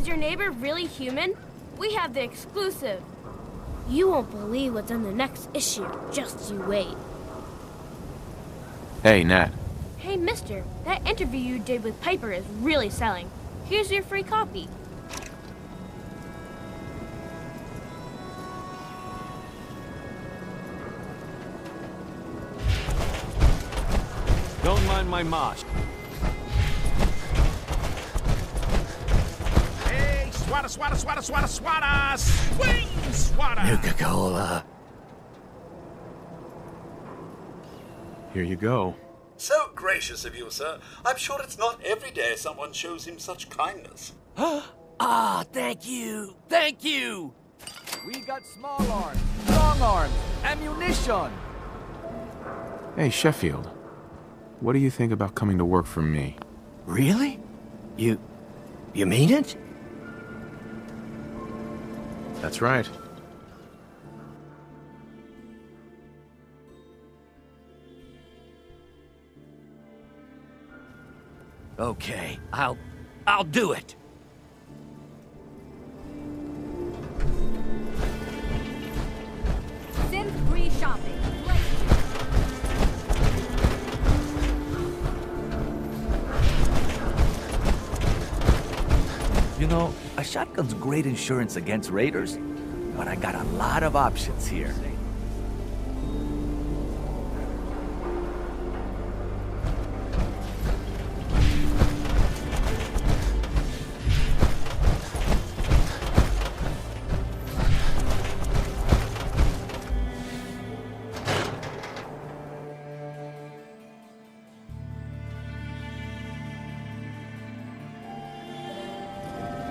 your neighbor really human? We have the exclusive. You won't believe what's on the next issue. Just you wait. Hey, Nat. Hey, mister, that interview you did with Piper is really selling. Here's your free copy. Don't mind my mosh. Hey, swata, swata, swata, swata, swata! Swing, swata! Nuka-Cola. Here you go. So gracious of you, sir. I'm sure it's not every day someone shows him such kindness. Ah, thank you. Thank you. We got small arms, long arms, ammunition. Hey, Sheffield. What do you think about coming to work for me? Really? You mean it? That's right. Okay, I'll do it. Sin-free shopping. You know, a shotgun's great insurance against raiders, but I got a lot of options here.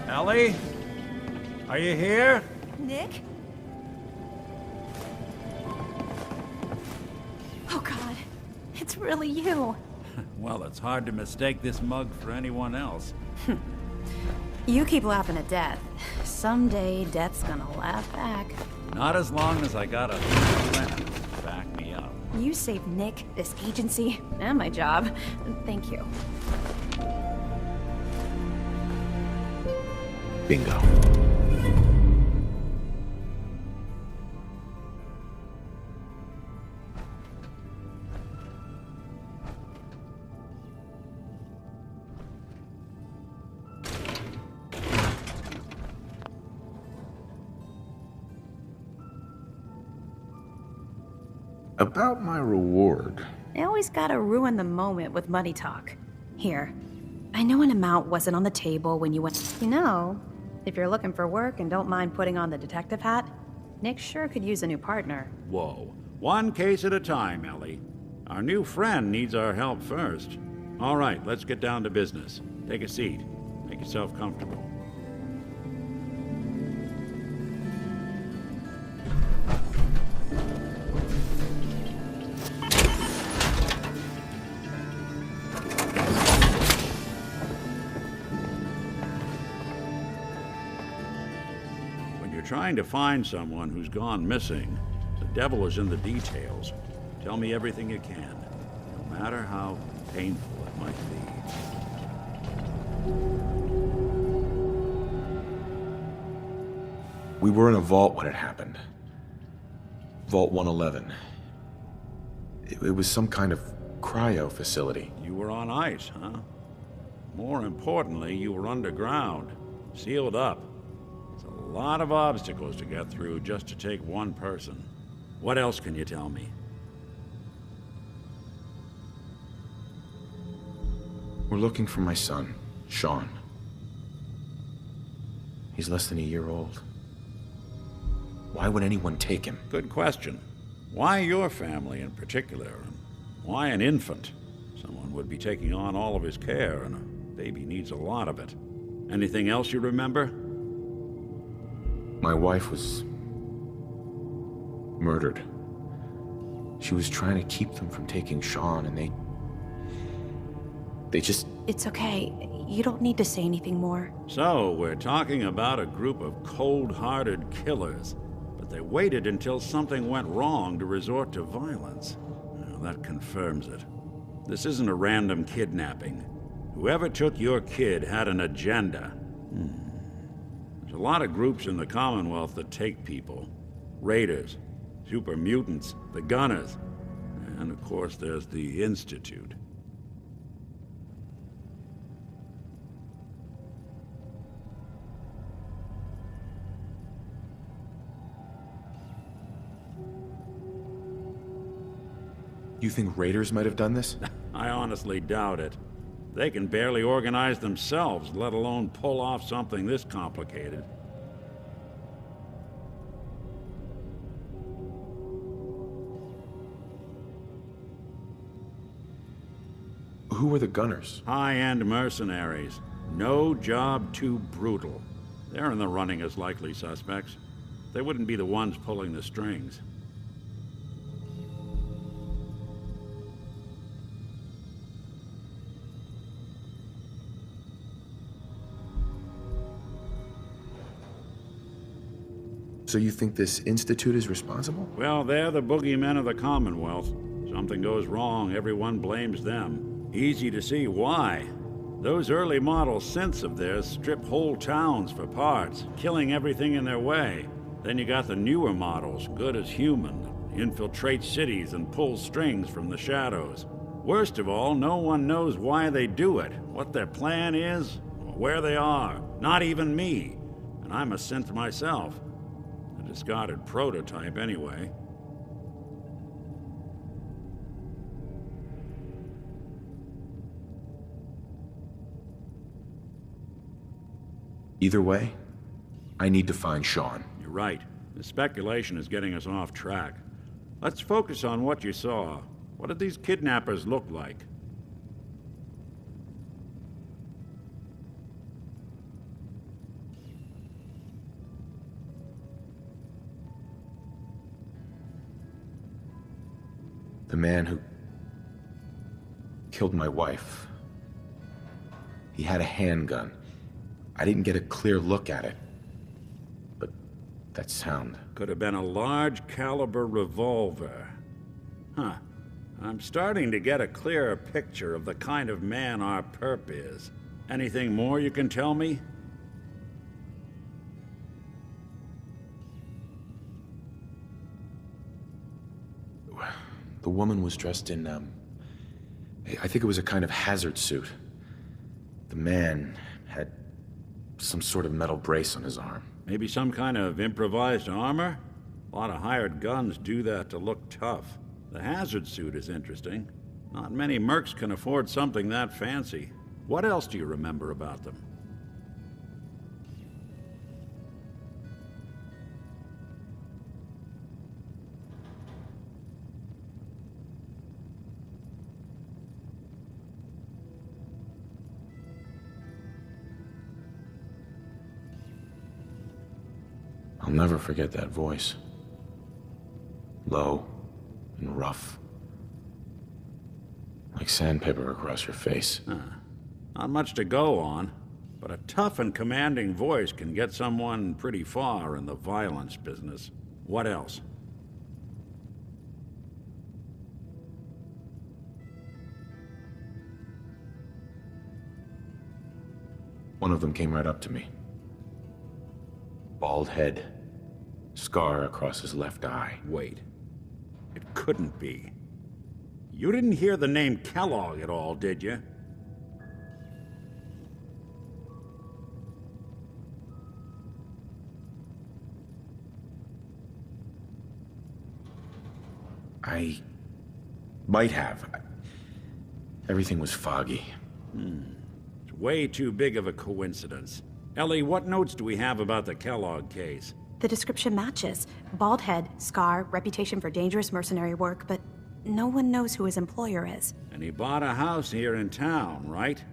Ellie? Are you here? Nick? Oh God, it's really you. Well, it's hard to mistake this mug for anyone else. You keep laughing at death. Someday, death's gonna laugh back. Not as long as I got a friend to back me up. You saved Nick, this agency, and my job. Thank you. Bingo. About my reward. They always gotta ruin the moment with money talk. Here, I know an amount wasn't on the table when you went. You know, if you're looking for work and don't mind putting on the detective hat, Nick sure could use a new partner. Whoa. One case at a time, Ellie. Our new friend needs our help first. All right, let's get down to business. Take a seat. Make yourself comfortable. Trying to find someone who's gone missing. The devil is in the details. Tell me everything you can, no matter how painful it might be. We were in a vault when it happened. Vault 111. It was some kind of cryo facility. You were on ice, huh? More importantly, you were underground, sealed up. A lot of obstacles to get through just to take one person. What else can you tell me? We're looking for my son, Sean. He's less than a year old. Why would anyone take him? Good question. Why your family in particular? And why an infant? Someone would be taking on all of his care, and a baby needs a lot of it. Anything else you remember? My wife was murdered. She was trying to keep them from taking Sean, and they just... It's okay. You don't need to say anything more. So, we're talking about a group of cold-hearted killers, but they waited until something went wrong to resort to violence. Well, that confirms it. This isn't a random kidnapping. Whoever took your kid had an agenda. There's a lot of groups in the Commonwealth that take people. Raiders, super mutants, the Gunners, and of course there's the Institute. You think raiders might have done this? I honestly doubt it. They can barely organize themselves, let alone pull off something this complicated. Who were the Gunners? High-end mercenaries. No job too brutal. They're in the running as likely suspects. They wouldn't be the ones pulling the strings. So you think this Institute is responsible? Well, they're the boogeymen of the Commonwealth. Something goes wrong, everyone blames them. Easy to see why. Those early model synths of theirs strip whole towns for parts, killing everything in their way. Then you got the newer models, good as human, infiltrate cities and pull strings from the shadows. Worst of all, no one knows why they do it, what their plan is, or where they are. Not even me. And I'm a synth myself. A discarded prototype, anyway. Either way, I need to find Sean. You're right. The speculation is getting us off track. Let's focus on what you saw. What did these kidnappers look like? The man who killed my wife. He had a handgun. I didn't get a clear look at it. But that sound... Could have been a large caliber revolver. Huh. I'm starting to get a clearer picture of the kind of man our perp is. Anything more you can tell me? The woman was dressed in, I think it was a kind of hazard suit. The man had some sort of metal brace on his arm. Maybe some kind of improvised armor? A lot of hired guns do that to look tough. The hazard suit is interesting. Not many mercs can afford something that fancy. What else do you remember about them? I'll never forget that voice. Low and rough. Like sandpaper across your face. Not much to go on, but a tough and commanding voice can get someone pretty far in the violence business. What else? One of them came right up to me. Bald head. Scar across his left eye. Wait. It couldn't be. You didn't hear the name Kellogg at all, did you? I might have. Everything was foggy. It's way too big of a coincidence. Ellie, what notes do we have about the Kellogg case? The description matches. Bald head, scar, reputation for dangerous mercenary work, but no one knows who his employer is. And he bought a house here in town, right?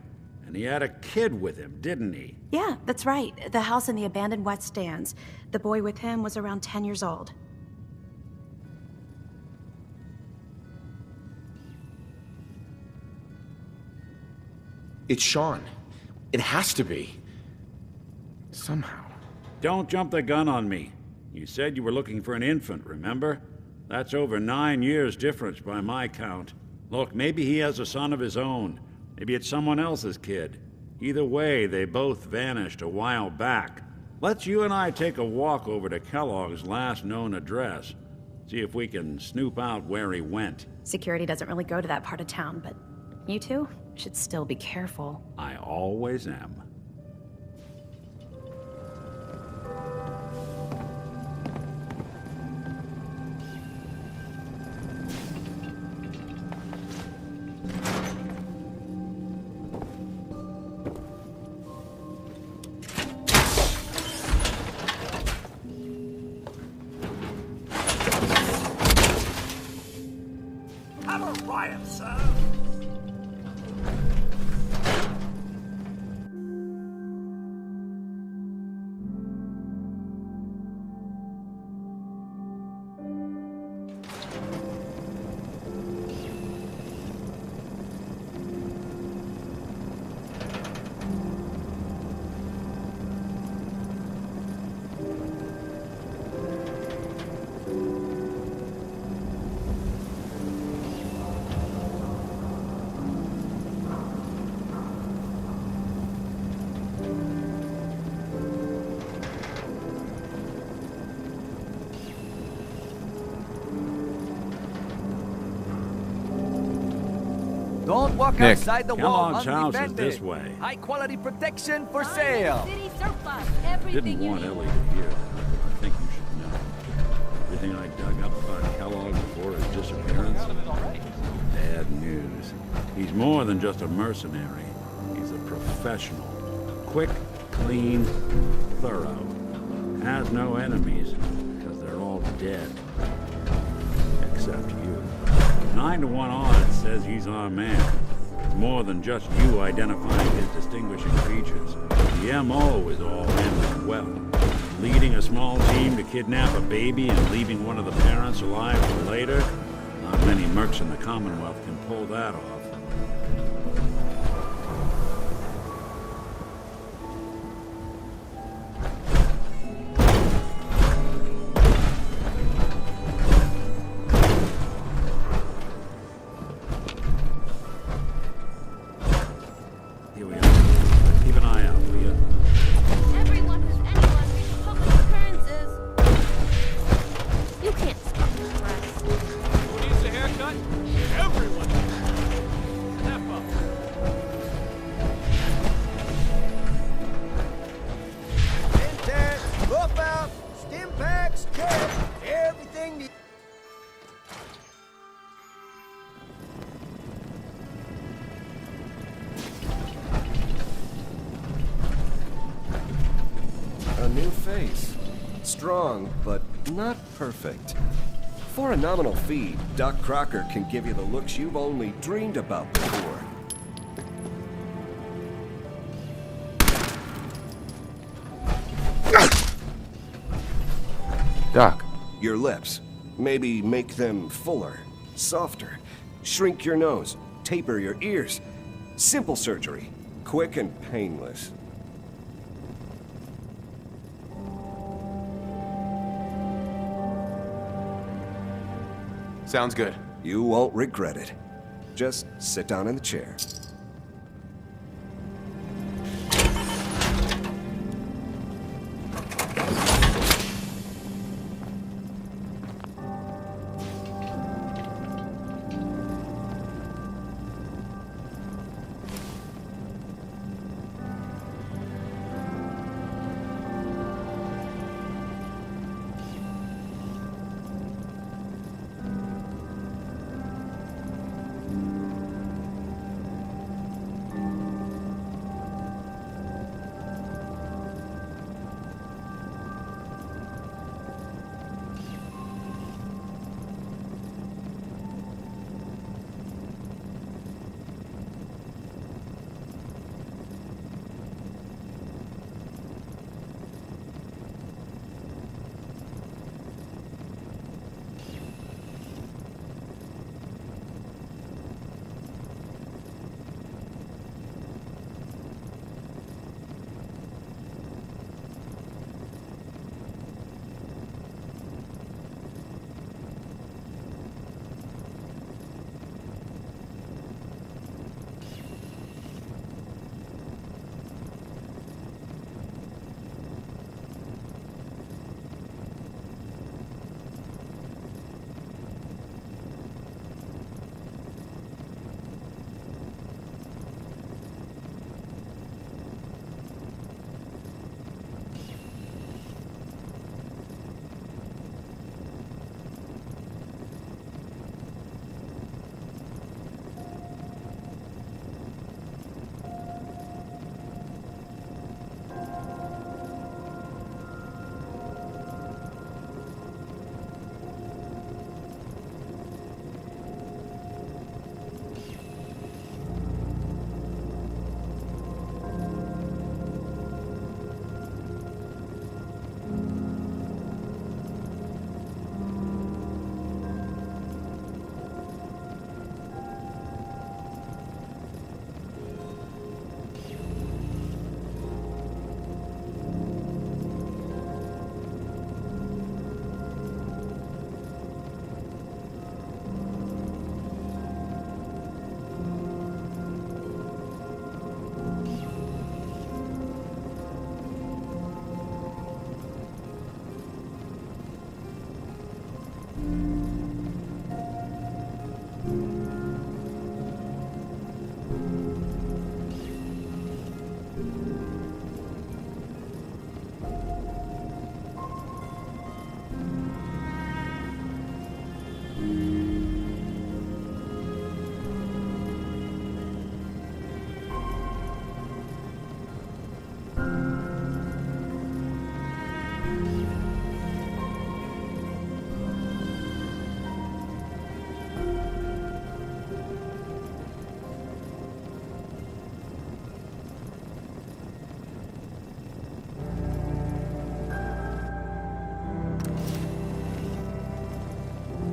And he had a kid with him, didn't he? Yeah, that's right. The house in the abandoned West Stands. The boy with him was around 10 years old. It's Sean. It has to be. Somehow. Don't jump the gun on me. You said you were looking for an infant, remember? That's over 9 years difference by my count. Look, maybe he has a son of his own. Maybe it's someone else's kid. Either way, they both vanished a while back. Let's you and I take a walk over to Kellogg's last known address. See if we can snoop out where he went. Security doesn't really go to that part of town, but you two should still be careful. I always am. Have a riot, sir. Don't walk Nick. outside the wall Kellogg's house is undefended. this way. High quality protection for sale. City surplus. Everything Didn't you want need. Ellie to hear. I think you should know. Everything I dug up about Kellogg before his disappearance? Bad news. He's more than just a mercenary. He's a professional. Quick, clean, thorough. Has no enemies, because they're all dead. Except you. 9 to 1 odds says he's our man. It's more than just you identifying his distinguishing features. The M.O. is all in as well. Leading a small team to kidnap a baby and leaving one of the parents alive for later? Not many mercs in the Commonwealth can pull that off. Here we are. Keep an eye out, will you? Everyone who's anyone reads public occurrences. You can't stop the press. Who needs a haircut? Everyone. Step up. Intense, rough out, stim packs, check, everything you... A new face. Strong, but not perfect. For a nominal fee, Doc Crocker can give you the looks you've only dreamed about before. Doc, Your lips. Maybe make them fuller, softer. Shrink your nose, taper your ears. Simple surgery. Quick and painless. sounds good. You won't regret it. Just sit down in the chair.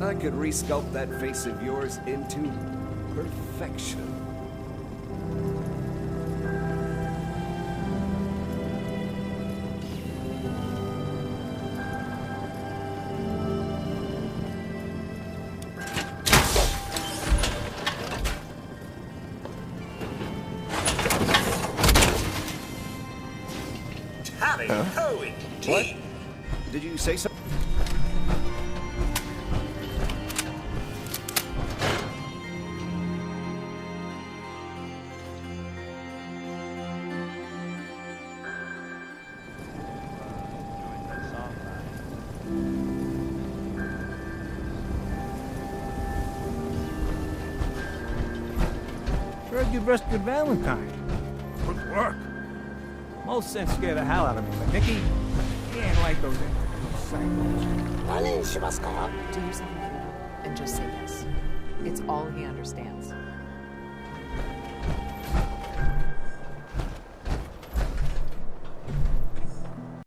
I could resculpt that face of yours into perfection. Tally-ho indeed. What? Did you say something? Heard you rescued Valentine. Good work. Most sense scared the hell out of me, but Nicky, he ain't like those psychos. Do yourself a favor and just say yes. It's all he understands.